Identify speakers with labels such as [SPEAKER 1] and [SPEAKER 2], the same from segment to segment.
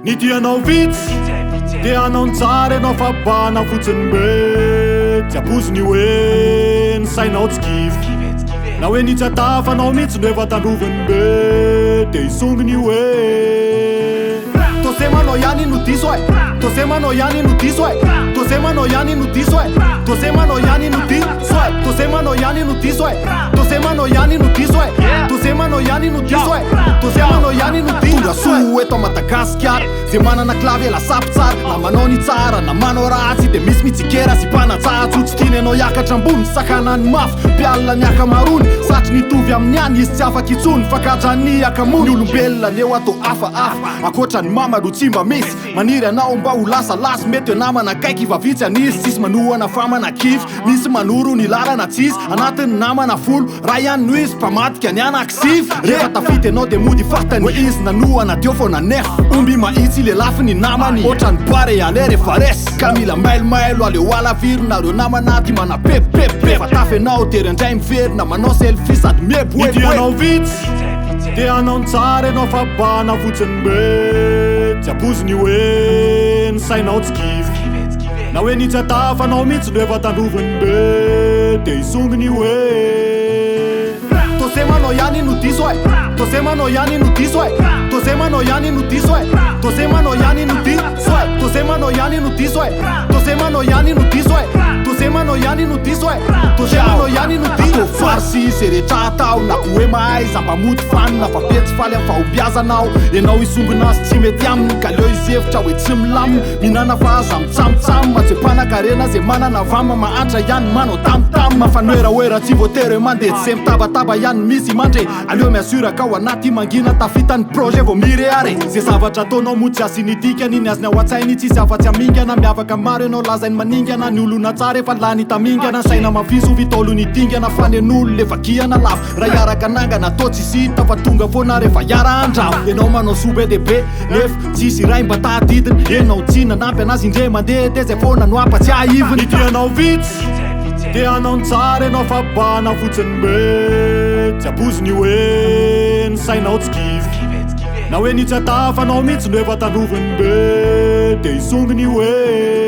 [SPEAKER 1] Ny tianao vitsy dia anao tsara anao fa bana fotsiny be tsy apoziny hoe ny sainao tsy kivy na hoe nitsy atafanao mihitsy no efa tandroviny be dia isonginy hoe tosemanao ihany no diso ai tosemanao ihany no diso ai tosemanao ihany no diso ai tosemanao ihany no diso ai tosemanao ihany no diso ai tosemanao ihany no diso ai tosemanao ihany no diso ai tosemanao ihany no diso tonga soa eto Madagasikara zay manana klavy ela sapy tsara na manao ny tsara na manao ratsy dia misy mitsikera sy mpanatsatso tsy tiany anao hiakatra ambony sakana ny mafy mpialina ny akamarony satry nitovy amin'ny any izy tsy afaka itsony fakatra ny akamony olombelona neo atao hafahafa akoatra ny mamaro tsy mba misy maniry anao mba ho lasalasy mety eo namana kaiky ivavitsy anisy tsisy manohana famana kify misy manoro ny lalana tsisy anatin'ny namana folo raha ihany no izy mpamatika ny anaksivy rehefa tafity anao dia mody fatany hoe izy nanohana teo fo nanef omby mahitsy le lafy ny namany ohatra ny boare ale rehefa resy ka mila mailomailo aleo alavirona reo namana ty mana pepepe fa tafy anao tery andray miverina manao selfie sady meboetianao vitsy dia anao tsara anao fa bana fotsiny be tsy apoziny hoe ny sainao tsy kivy na hoe nitsy atafanao mihitsy no efa tandroviny be dia isonginy hoe tosemanao ihany no diso ai tosemanao ihany no diso ai tosemanao ihany no diso ai tosemanao ihany no diso ai tosemanao ihany no diso ai tosemanao ihany no diso ai tosemanao ihany no diso ai tosemanao ihany no diso farsy zay rehetra atao na ko hoe mahay zamba mody fanina fa petsy faly amin'ny fahombiazanao ianao isongina azy tsy mety aminy ka leo izy hevitra hoe tsy milamina minana fa aza mitsamotsamo matsy mpanakarena zay manana vama mahantra ihany manao tamotamo mafanoeraoera tsy voatery mandeha tsy zay mitabataba ihany misy mandre aleo miasura ka ho anaty mangina tafitany projet vo mireare zay zavatra ataonao mo tsy asinitikany iny azony ao an-tsainy tsisy afa-tsy amingana miavaka maro ianao lazainy maningana ny olona tsara efa lany tamingana saina maviso vitolo ny dingana fanen'olo le vakiana lafo raha iaraka nangana atao tsisy hita fa tonga foana rehefa iara andravo ianao manao sobe dehibe nefa tsisy ray mba tadidiny enao tsy nanampy anazy indre mandeha te zay foana no apa tsy aiviny ny tianao vitsy dia anao tsara anao fa bana fotsiny be tsy apoziny hoe ny sainao tsy kivy na hoe nitsy atafanao mihitsy no efa tandroviny be dia isonginy hoe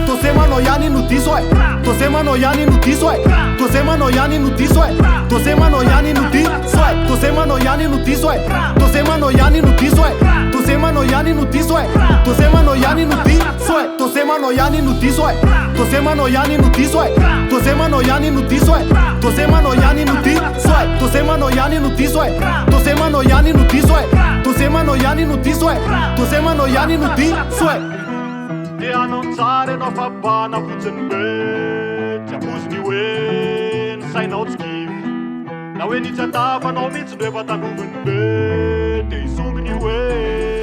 [SPEAKER 1] tosemanao ihany no diso ai tosemanao ihany no diso ai tosemanao ihany no diso ai tosemanao ihany no diso ai tosemanao ihany no diso ai tosemanao ihany no diso ai tosemanao ihany no diso ai tosemanao ihany no diso ai tosemanao ihany no diso ai tosemanao ihany no diso ai tosemanao ihany no diso ai tosemanao ihany no diso ai tosemanao ihany no diso ai tosemanao ihany no diso ai tosemanao ihany no diso ai tosemanao ihany no diso ai dia anao tsara anao fa bana fotsiny be tsy apoziny hoe ny sainao tsy kivy na hoe nitsy atafanao mihitsy no efa tandroviny be dia isonginy hoe